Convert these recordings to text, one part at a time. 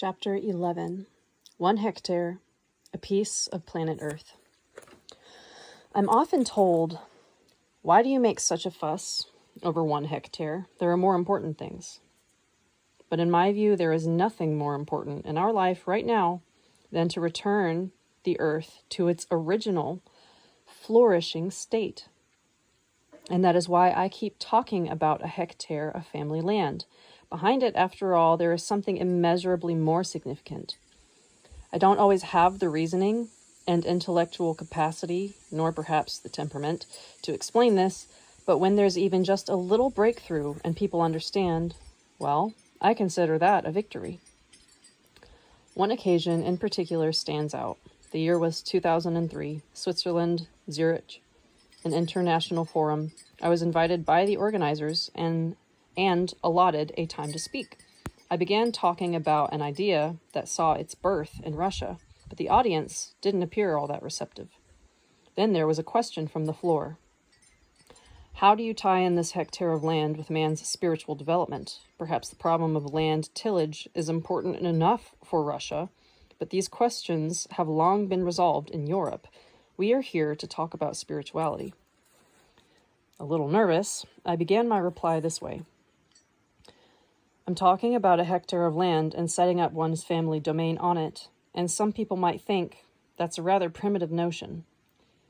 Chapter 11, 1 hectare, a piece of planet Earth. I'm often told, why do you make such a fuss over 1 hectare? There are more important things. But in my view, there is nothing more important in our life right now than to return the Earth to its original, flourishing state. And that is why I keep talking about a hectare of family land. Behind it, after all, there is something immeasurably more significant. I don't always have the reasoning and intellectual capacity, nor perhaps the temperament, to explain this, but when there's even just a little breakthrough and people understand, well, I consider that a victory. One occasion in particular stands out. The year was 2003, Switzerland, Zurich, an international forum. I was invited by the organizers and allotted a time to speak. I began talking about an idea that saw its birth in Russia, but the audience didn't appear all that receptive. Then there was a question from the floor. How do you tie in this hectare of land with man's spiritual development? Perhaps the problem of land tillage is important enough for Russia, but these questions have long been resolved in Europe. We are here to talk about spirituality. A little nervous, I began my reply this way. I'm talking about a hectare of land and setting up one's family domain on it, and some people might think that's a rather primitive notion.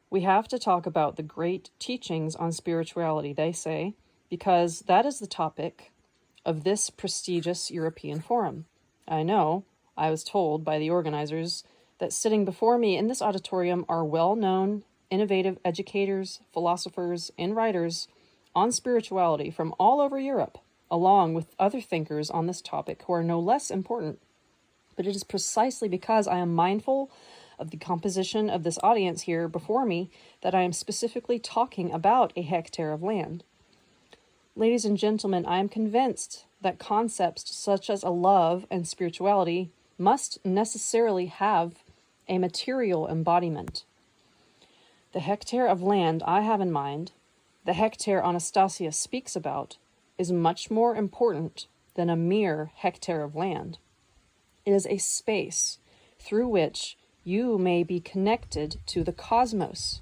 We have to talk about the great teachings on spirituality, they say, because that is the topic of this prestigious European forum. I know, I was told by the organizers, that sitting before me in this auditorium are well-known, innovative educators, philosophers, and writers on spirituality from all over Europe, along with other thinkers on this topic who are no less important. But it is precisely because I am mindful of the composition of this audience here before me that I am specifically talking about a hectare of land. Ladies and gentlemen, I am convinced that concepts such as a love and spirituality must necessarily have a material embodiment. The hectare of land I have in mind, the hectare Anastasia speaks about, is much more important than a mere hectare of land. It is a space through which you may be connected to the cosmos.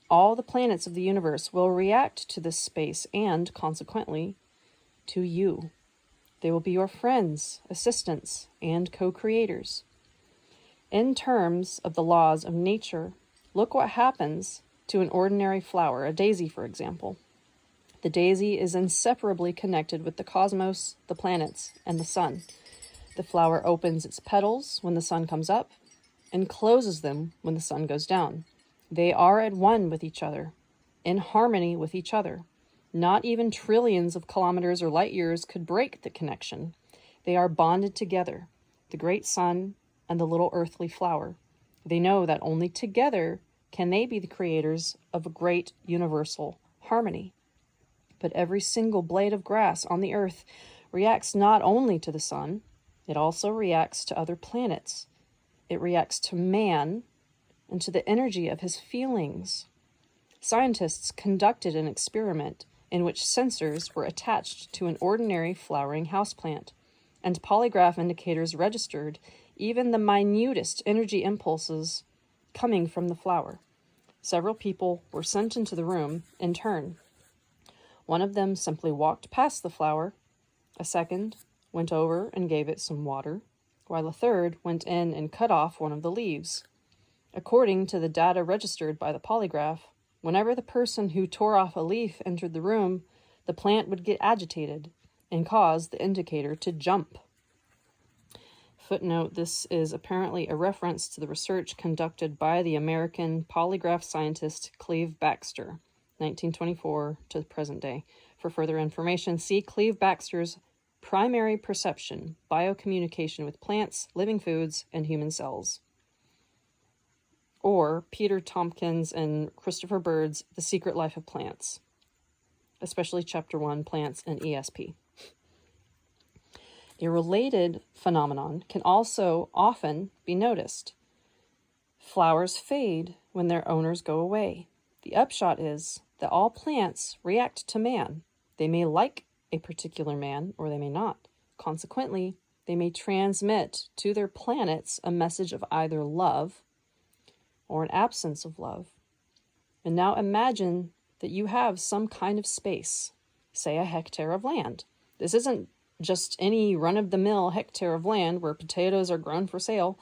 All the planets of the universe will react to this space and, consequently, to you. They will be your friends, assistants, and co-creators. In terms of the laws of nature, look what happens to an ordinary flower, a daisy, for example. The daisy is inseparably connected with the cosmos, the planets, and the sun. The flower opens its petals when the sun comes up and closes them when the sun goes down. They are at one with each other, in harmony with each other. Not even trillions of kilometers or light years could break the connection. They are bonded together, the great sun and the little earthly flower. They know that only together can they be the creators of a great universal harmony. But every single blade of grass on the earth reacts not only to the sun, it also reacts to other planets. It reacts to man and to the energy of his feelings. Scientists conducted an experiment in which sensors were attached to an ordinary flowering houseplant, and polygraph indicators registered even the minutest energy impulses coming from the flower. Several people were sent into the room in turn. One of them simply walked past the flower. A second went over and gave it some water, while a third went in and cut off one of the leaves. According to the data registered by the polygraph, whenever the person who tore off a leaf entered the room, the plant would get agitated and cause the indicator to jump. Footnote, this is apparently a reference to the research conducted by the American polygraph scientist Cleve Baxter, 1924 to the present day. For further information, see Cleve Baxter's Primary Perception, Biocommunication with Plants, Living Foods, and Human Cells. Or Peter Tompkins and Christopher Bird's The Secret Life of Plants, especially Chapter 1, Plants and ESP. A related phenomenon can also often be noticed. Flowers fade when their owners go away. The upshot is that all plants react to man. They may like a particular man or they may not. Consequently, they may transmit to their planets a message of either love or an absence of love. And now imagine that you have some kind of space, say a hectare of land. This isn't just any run-of-the-mill hectare of land where potatoes are grown for sale,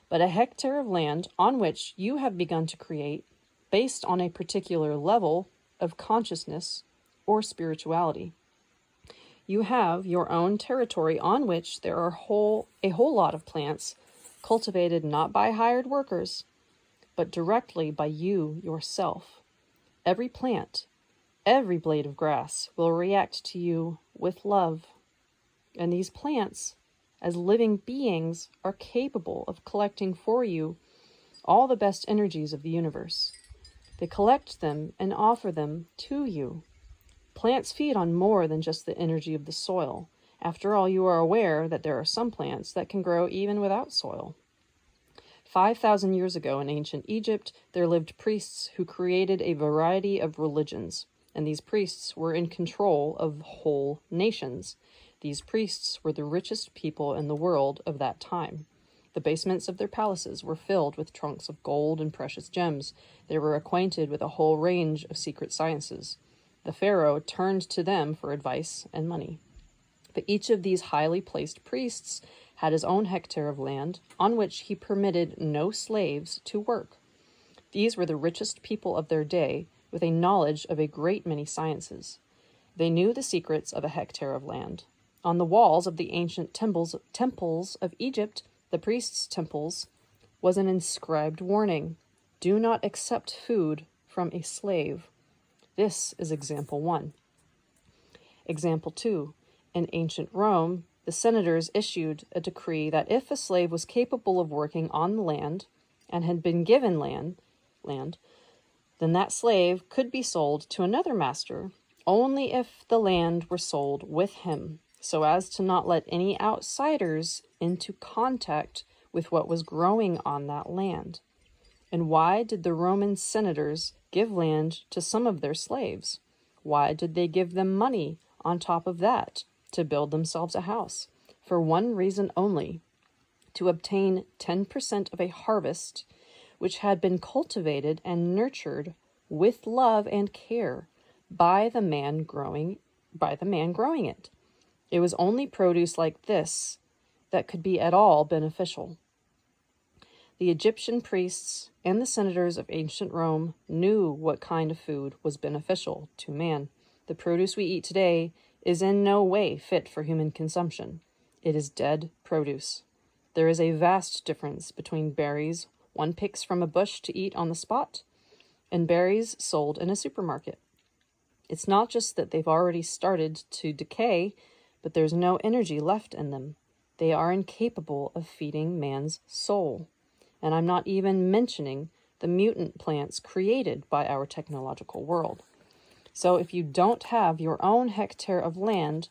but a hectare of land on which you have begun to create based on a particular level of consciousness or spirituality. You have your own territory on which there are a whole lot of plants cultivated not by hired workers, but directly by you yourself. Every plant, every blade of grass will react to you with love. And these plants, as living beings, are capable of collecting for you all the best energies of the universe. They collect them and offer them to you. Plants feed on more than just the energy of the soil. After all, you are aware that there are some plants that can grow even without soil. 5,000 years ago in ancient Egypt, there lived priests who created a variety of religions, and these priests were in control of whole nations. These priests were the richest people in the world of that time. The basements of their palaces were filled with trunks of gold and precious gems. They were acquainted with a whole range of secret sciences. The pharaoh turned to them for advice and money. But each of these highly placed priests had his own hectare of land on which he permitted no slaves to work. These were the richest people of their day, with a knowledge of a great many sciences. They knew the secrets of a hectare of land. On the walls of the ancient temples of Egypt, the priests' temples, was an inscribed warning: do not accept food from a slave. This is example 1. Example 2. In ancient Rome, the senators issued a decree that if a slave was capable of working on the land and had been given land, then that slave could be sold to another master only if the land were sold with him, so as to not let any outsiders into contact with what was growing on that land. And why did the Roman senators give land to some of their slaves? Why did they give them money on top of that to build themselves a house? For one reason only: to obtain 10% of a harvest which had been cultivated and nurtured with love and care by the man growing it. It was only produce like this that could be at all beneficial. The Egyptian priests and the senators of ancient Rome knew what kind of food was beneficial to man. The produce we eat today is in no way fit for human consumption. It is dead produce. There is a vast difference between berries one picks from a bush to eat on the spot and berries sold in a supermarket. It's not just that they've already started to decay, but there's no energy left in them. They are incapable of feeding man's soul. And I'm not even mentioning the mutant plants created by our technological world. So if you don't have your own hectare of land,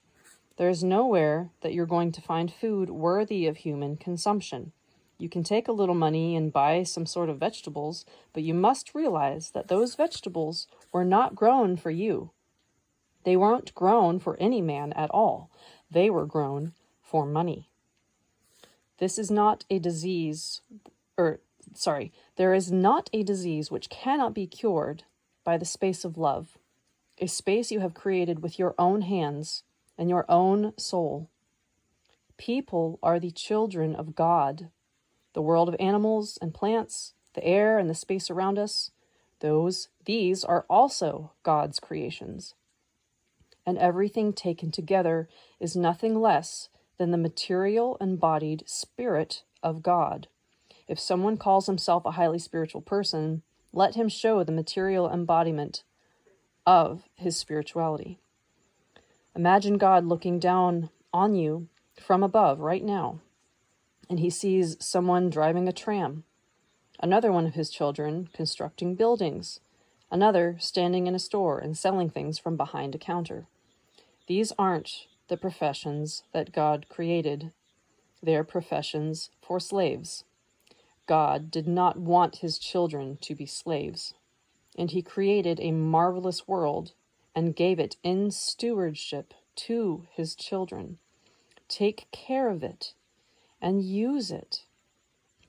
there's nowhere that you're going to find food worthy of human consumption. You can take a little money and buy some sort of vegetables, but you must realize that those vegetables were not grown for you. They weren't grown for any man at all. They were grown for money. There is not a disease which cannot be cured by the space of love, a space you have created with your own hands and your own soul. People are the children of God. The world of animals and plants, the air and the space around us, these are also God's creations. And everything taken together is nothing less than the material embodied spirit of God. If someone calls himself a highly spiritual person, let him show the material embodiment of his spirituality. Imagine God looking down on you from above right now, and he sees someone driving a tram, another one of his children constructing buildings, another standing in a store and selling things from behind a counter. These aren't the professions that God created. They're professions for slaves. God did not want his children to be slaves, and he created a marvelous world and gave it in stewardship to his children. Take care of it and use it.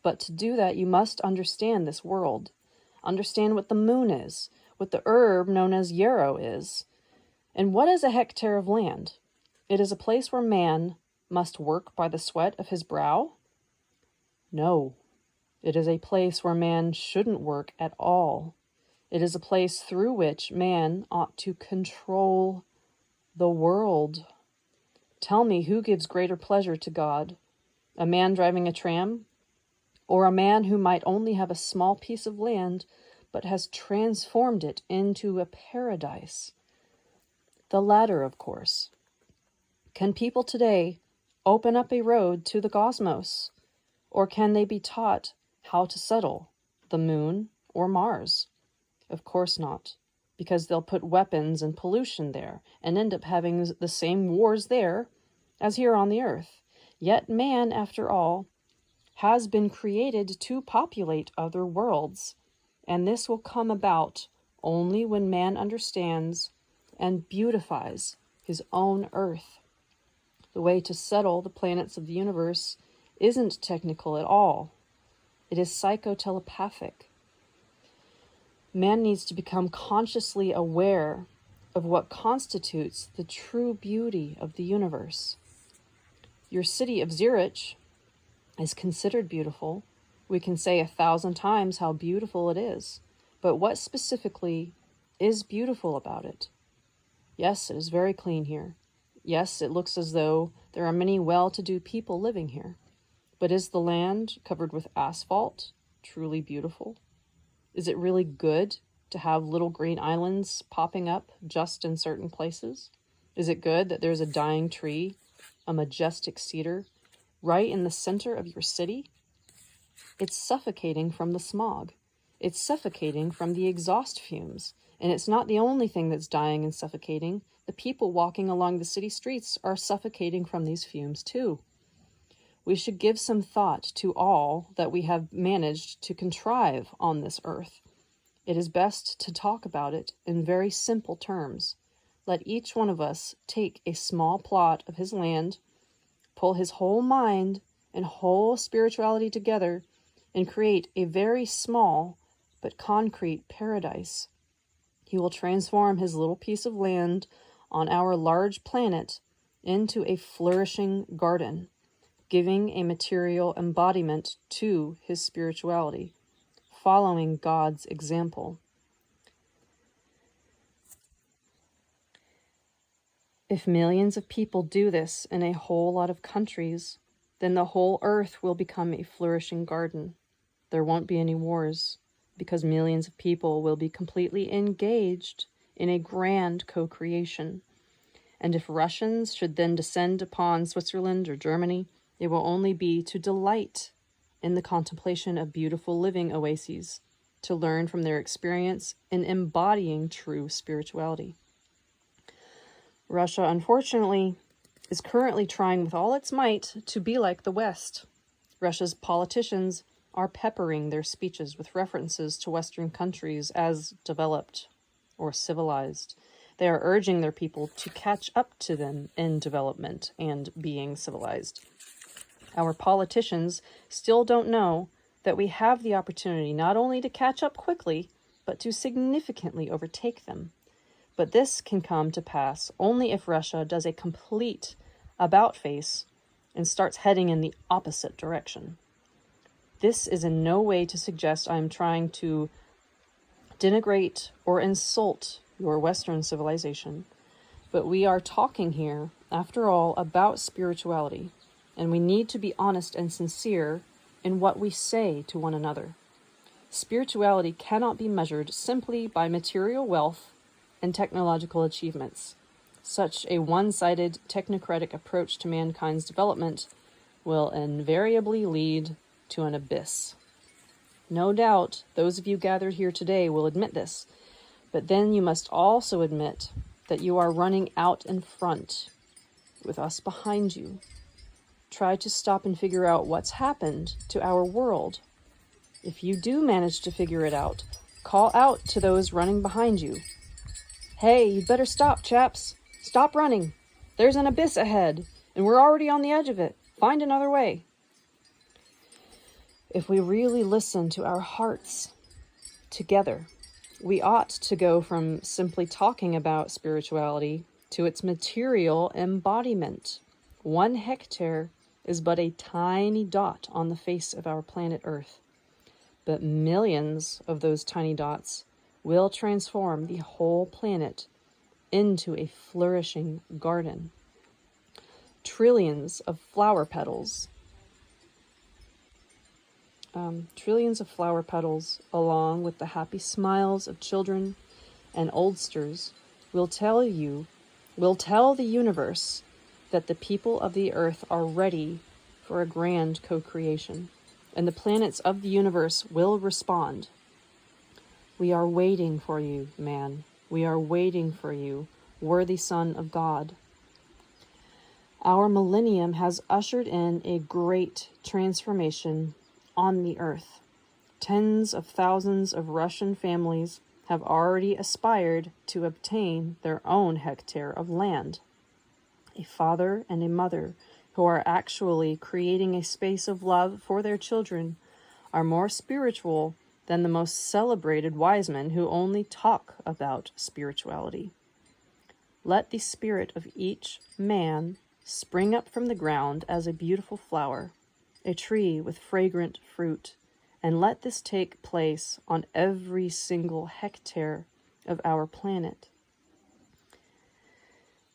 But to do that, you must understand this world. Understand what the moon is, what the herb known as yarrow is. And what is a hectare of land? It is a place where man must work by the sweat of his brow? No, it is a place where man shouldn't work at all. It is a place through which man ought to control the world. Tell me, who gives greater pleasure to God? A man driving a tram? Or a man who might only have a small piece of land, but has transformed it into a paradise? The latter, of course. Can people today open up a road to the cosmos? Or can they be taught how to settle the moon or Mars? Of course not, because they'll put weapons and pollution there and end up having the same wars there as here on the earth. Yet man, after all, has been created to populate other worlds, and this will come about only when man understands and beautifies his own earth. The way to settle the planets of the universe isn't technical at all. It is psychotelepathic. Man needs to become consciously aware of what constitutes the true beauty of the universe. Your city of Zurich is considered beautiful. We can say 1,000 times how beautiful it is, but what specifically is beautiful about it? Yes, it is very clean here. Yes, it looks as though there are many well-to-do people living here. But is the land covered with asphalt truly beautiful? Is it really good to have little green islands popping up just in certain places? Is it good that there's a dying tree, a majestic cedar, right in the center of your city? It's suffocating from the smog. It's suffocating from the exhaust fumes. And it's not the only thing that's dying and suffocating. The people walking along the city streets are suffocating from these fumes too. We should give some thought to all that we have managed to contrive on this earth. It is best to talk about it in very simple terms. Let each one of us take a small plot of his land, pull his whole mind and whole spirituality together, and create a very small but concrete paradise. He will transform his little piece of land on our large planet into a flourishing garden, giving a material embodiment to his spirituality, following God's example. If millions of people do this in a whole lot of countries, then the whole earth will become a flourishing garden. There won't be any wars, because millions of people will be completely engaged in a grand co-creation. And if Russians should then descend upon Switzerland or Germany, it will only be to delight in the contemplation of beautiful living oases, to learn from their experience in embodying true spirituality. Russia, unfortunately, is currently trying with all its might to be like the West. Russia's politicians are peppering their speeches with references to Western countries as developed or civilized. They are urging their people to catch up to them in development and being civilized. Our politicians still don't know that we have the opportunity not only to catch up quickly, but to significantly overtake them. But this can come to pass only if Russia does a complete about-face and starts heading in the opposite direction. This is in no way to suggest I am trying to denigrate or insult your Western civilization, but we are talking here, after all, about spirituality, and we need to be honest and sincere in what we say to one another. Spirituality cannot be measured simply by material wealth and technological achievements. Such a one-sided technocratic approach to mankind's development will invariably lead to an abyss. No doubt those of you gathered here today will admit this, but then you must also admit that you are running out in front with us behind you. Try to stop and figure out what's happened to our world. If you do manage to figure it out, call out to those running behind you. Hey, you better stop, chaps. Stop running. There's an abyss ahead, and we're already on the edge of it. Find another way. If we really listen to our hearts together, we ought to go from simply talking about spirituality to its material embodiment. 1 hectare is but a tiny dot on the face of our planet Earth, but millions of those tiny dots will transform the whole planet into a flourishing garden. Trillions of flower petals, along with the happy smiles of children and oldsters, will tell the universe that the people of the earth are ready for a grand co-creation, and the planets of the universe will respond. We are waiting for you, man. We are waiting for you, worthy Son of God. Our millennium has ushered in a great transformation on the earth. Tens of thousands of Russian families have already aspired to obtain their own hectare of land. A father and a mother who are actually creating a space of love for their children are more spiritual than the most celebrated wise men who only talk about spirituality. Let the spirit of each man spring up from the ground as a beautiful flower, a tree with fragrant fruit, and let this take place on every single hectare of our planet.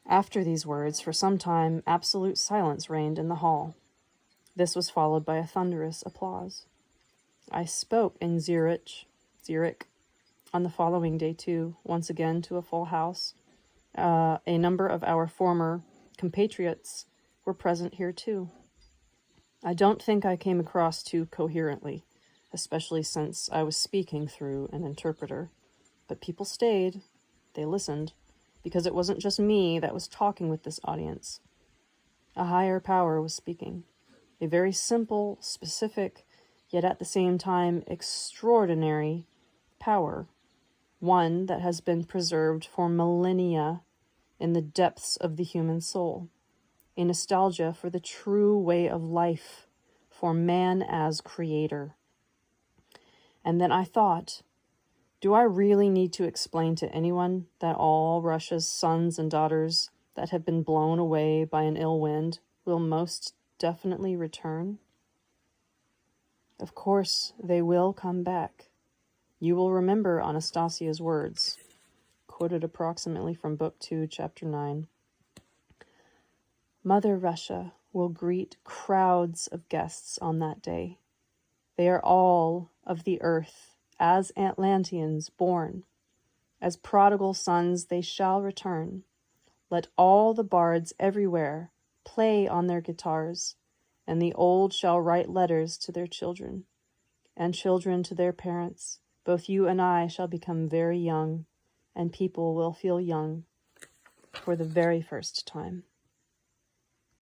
After these words, for some time, absolute silence reigned in the hall. This was followed by a thunderous applause. I spoke in Zurich, on the following day too, once again to a full house. A number of our former compatriots were present here too. I don't think I came across too coherently, especially since I was speaking through an interpreter. But people stayed, they listened, because it wasn't just me that was talking with this audience. A higher power was speaking. A very simple, specific, yet at the same time extraordinary power. One that has been preserved for millennia in the depths of the human soul. A nostalgia for the true way of life, for man as creator. And then I thought, do I really need to explain to anyone that all Russia's sons and daughters that have been blown away by an ill wind will most definitely return? Of course, they will come back. You will remember Anastasia's words, quoted approximately from Book 2, Chapter 9. Mother Russia will greet crowds of guests on that day. They are all of the earth, as Atlanteans born. As prodigal sons they shall return. Let all the bards everywhere play on their guitars, and the old shall write letters to their children, and children to their parents. Both you and I shall become very young, and people will feel young for the very first time.